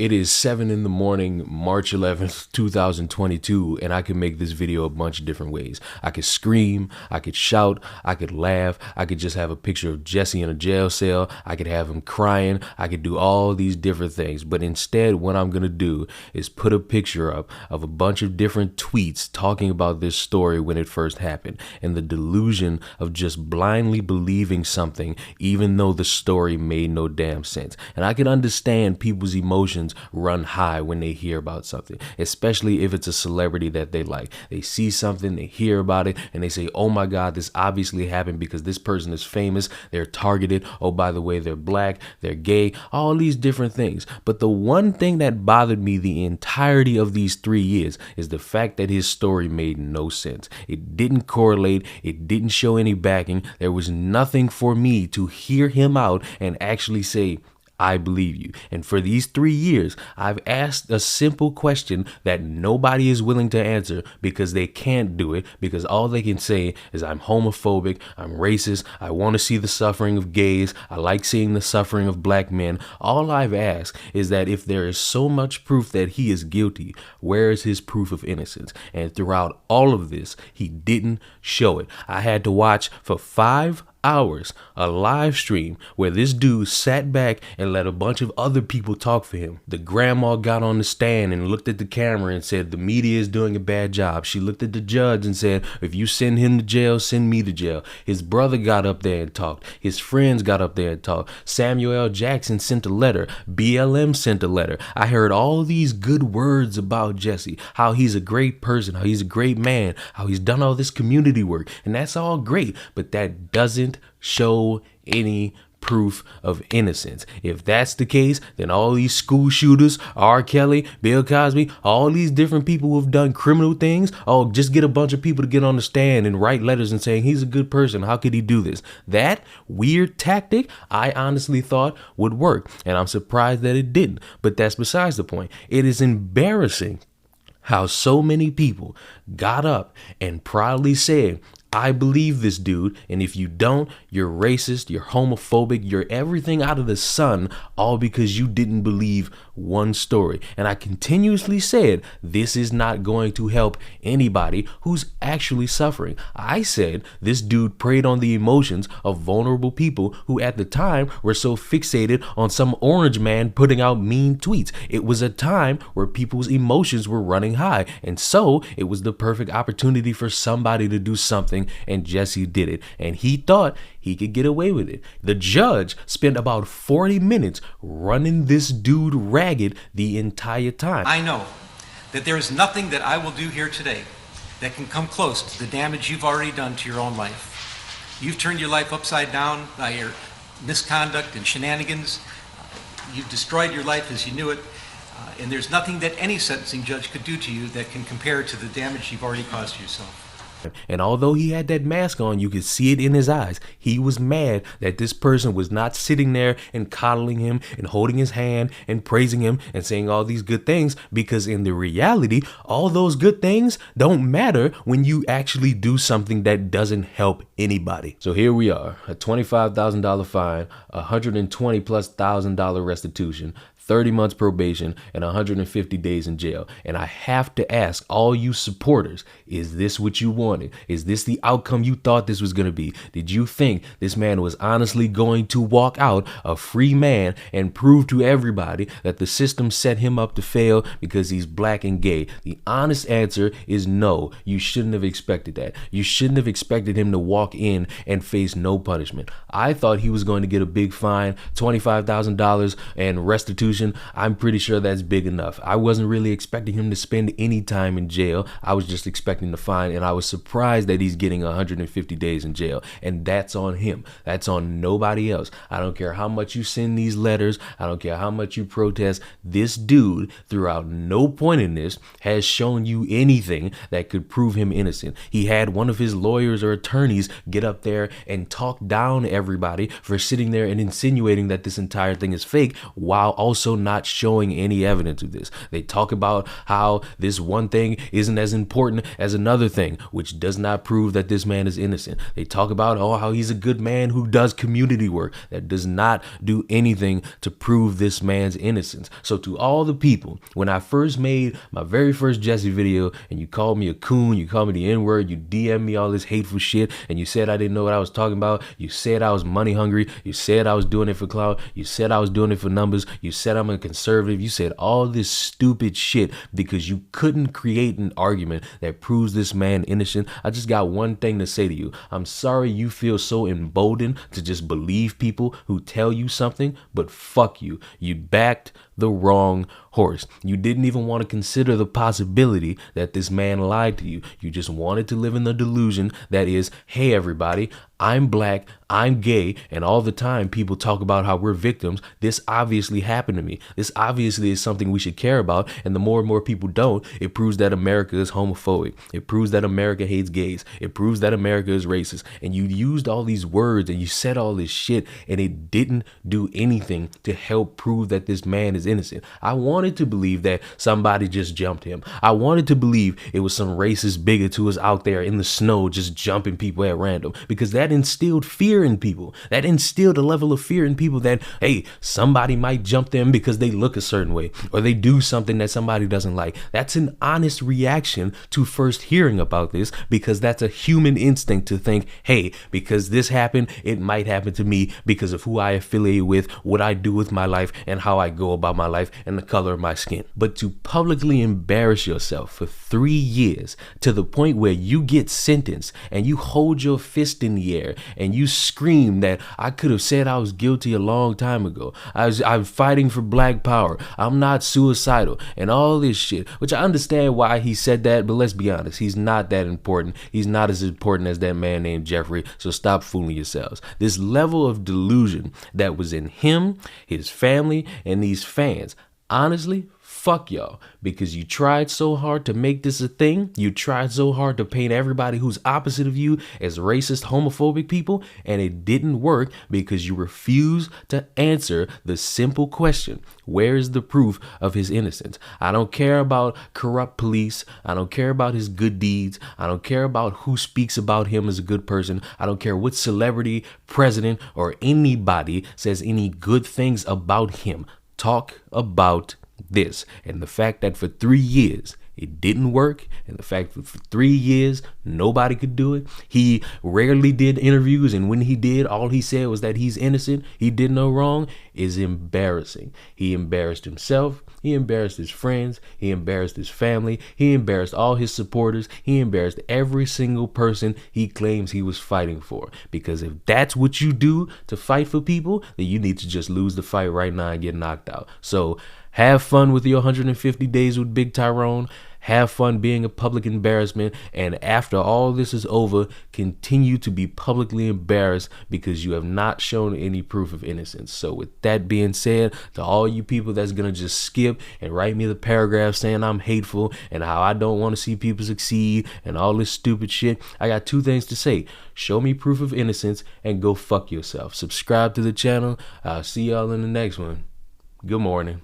It is 7 in the morning, March 11th, 2022, and I can make this video a bunch of different ways. I could scream, I could shout, I could laugh, I could just have a picture of Jussie in a jail cell, I could have him crying, I could do all these different things. But instead, what I'm gonna do is put a picture up of a bunch of different tweets talking about this story when it first happened, and the delusion of just blindly believing something even though the story made no damn sense. And I can understand people's emotions run high when they hear about something, especially if it's a celebrity that they like. They see something, they hear about it, and they say, oh my God, this obviously happened because this person is famous, they're targeted, oh, by the way, they're black, they're gay, all these different things. But the one thing that bothered me the entirety of these 3 years is the fact that his story made no sense. It didn't correlate, it didn't show any backing, there was nothing for me to hear him out and actually say, I believe you. And for these 3 years, I've asked a simple question that nobody is willing to answer because they can't do it, because all they can say is I'm homophobic, I'm racist, I want to see the suffering of gays, I like seeing the suffering of black men. All I've asked is that if there is so much proof that he is guilty, where is his proof of innocence? And throughout all of this, he didn't show it. I had to watch for 5 hours a live stream where this dude sat back and let a bunch of other people talk for him. The grandma got on the stand and looked at the camera and said the media is doing a bad job. She looked at the judge and said, if you send him to jail, send me to jail. His brother got up there and talked. His friends got up there and talked. Samuel L. Jackson sent a letter. BLM sent a letter. I heard all these good words about Jussie, how he's a great person, how he's a great man, how he's done all this community work, and that's all great, but that doesn't show any proof of innocence. If that's the case, then all these school shooters, R. Kelly, Bill Cosby, all these different people who have done criminal things, oh, just get a bunch of people to get on the stand and write letters and saying he's a good person. How could he do this? That weird tactic, I honestly thought would work, and I'm surprised that it didn't. But that's besides the point. It is embarrassing how so many people got up and proudly said, I believe this dude, and if you don't, you're racist, you're homophobic, you're everything out of the sun, all because you didn't believe one story. And I continuously said, this is not going to help anybody who's actually suffering. I said, this dude preyed on the emotions of vulnerable people who at the time were so fixated on some orange man putting out mean tweets. It was a time where people's emotions were running high, and so it was the perfect opportunity for somebody to do something, and Jussie did it, and he thought he could get away with it. The judge spent about 40 minutes running this dude ragged the entire time. I know that there is nothing that I will do here today that can come close to the damage you've already done to your own life. You've turned your life upside down by your misconduct and shenanigans. You've destroyed your life as you knew it, and there's nothing that any sentencing judge could do to you that can compare to the damage you've already caused to yourself. And although he had that mask on, you could see it in his eyes. He was mad that this person was not sitting there and coddling him and holding his hand and praising him and saying all these good things, because in the reality, all those good things don't matter when you actually do something that doesn't help anybody. So here we are, a $25,000 fine, $120,000+ restitution, 30 months probation, and 150 days in jail. And I have to ask all you supporters, is this what you wanted? Is this the outcome you thought this was going to be? Did you think this man was honestly going to walk out a free man and prove to everybody that the system set him up to fail because he's black and gay? The honest answer is no. You shouldn't have expected that. You shouldn't have expected him to walk in and face no punishment. I thought he was going to get a big fine, $25,000 and restitution. I'm pretty sure that's big enough. I wasn't really expecting him to spend any time in jail. I was just expecting the fine, and I was surprised that he's getting 150 days in jail. And that's on him. That's on nobody else. I don't care how much you send these letters. I don't care how much you protest. This dude, throughout no point in this, has shown you anything that could prove him innocent. He had one of his lawyers or attorneys get up there and talk down everybody for sitting there and insinuating that this entire thing is fake, while also also not showing any evidence of this. They talk about how this one thing isn't as important as another thing, which does not prove that this man is innocent. They talk about, oh, how he's a good man who does community work. That does not do anything to prove this man's innocence. So to all the people, when I first made my very first Jussie video and you called me a coon, you called me the N-word, you DM me all this hateful shit, and you said I didn't know what I was talking about, you said I was money hungry, you said I was doing it for clout, you said I was doing it for numbers, you said I'm a conservative, you said all this stupid shit because you couldn't create an argument that proves this man innocent. I just got one thing to say to you. I'm sorry you feel so emboldened to just believe people who tell you something, but fuck you. You backed the wrong horse. You didn't even want to consider the possibility that this man lied to you. You just wanted to live in the delusion that is, hey everybody, I'm black, I'm gay, and all the time people talk about how we're victims. This obviously happened to me. This obviously is something we should care about, and the more and more people don't, it proves that America is homophobic. It proves that America hates gays. It proves that America is racist. And you used all these words and you said all this shit, and it didn't do anything to help prove that this man is innocent. I wanted to believe that somebody just jumped him. I wanted to believe it was some racist bigot who was out there in the snow just jumping people at random, because that instilled fear in people. That instilled a level of fear in people that, hey, somebody might jump them because they look a certain way or they do something that somebody doesn't like. That's an honest reaction to first hearing about this, because that's a human instinct to think, hey, because this happened, it might happen to me because of who I affiliate with, what I do with my life, and how I go about my life and the color of my skin. But to publicly embarrass yourself for 3 years to the point where you get sentenced and you hold your fist in the air and you scream that I could have said I was guilty a long time ago. I'm fighting for black power. I'm not suicidal and all this shit, which I understand why he said that, but let's be honest, he's not that important. He's not as important as that man named Jeffrey, so stop fooling yourselves. This level of delusion that was in him, his family, and these fans, honestly, fuck y'all, because you tried so hard to make this a thing. You tried so hard to paint everybody who's opposite of you as racist, homophobic people, and it didn't work because you refused to answer the simple question: where is the proof of his innocence? I don't care about corrupt police. I don't care about his good deeds. I don't care about who speaks about him as a good person. I don't care what celebrity, president, or anybody says any good things about him. Talk about this, and the fact that for 3 years it didn't work, and the fact that for 3 years nobody could do it. He rarely did interviews, and when he did, all he said was that he's innocent, he did no wrong, is embarrassing. He embarrassed himself, he embarrassed his friends, he embarrassed his family, he embarrassed all his supporters, he embarrassed every single person he claims he was fighting for. Because if that's what you do to fight for people, then you need to just lose the fight right now and get knocked out. So have fun with your 150 days with Big Tyrone. Have fun being a public embarrassment. And after all this is over, continue to be publicly embarrassed because you have not shown any proof of innocence. So with that being said, to all you people that's going to just skip and write me the paragraph saying I'm hateful and how I don't want to see people succeed and all this stupid shit, I got two things to say. Show me proof of innocence and go fuck yourself. Subscribe to the channel. I'll see y'all in the next one. Good morning.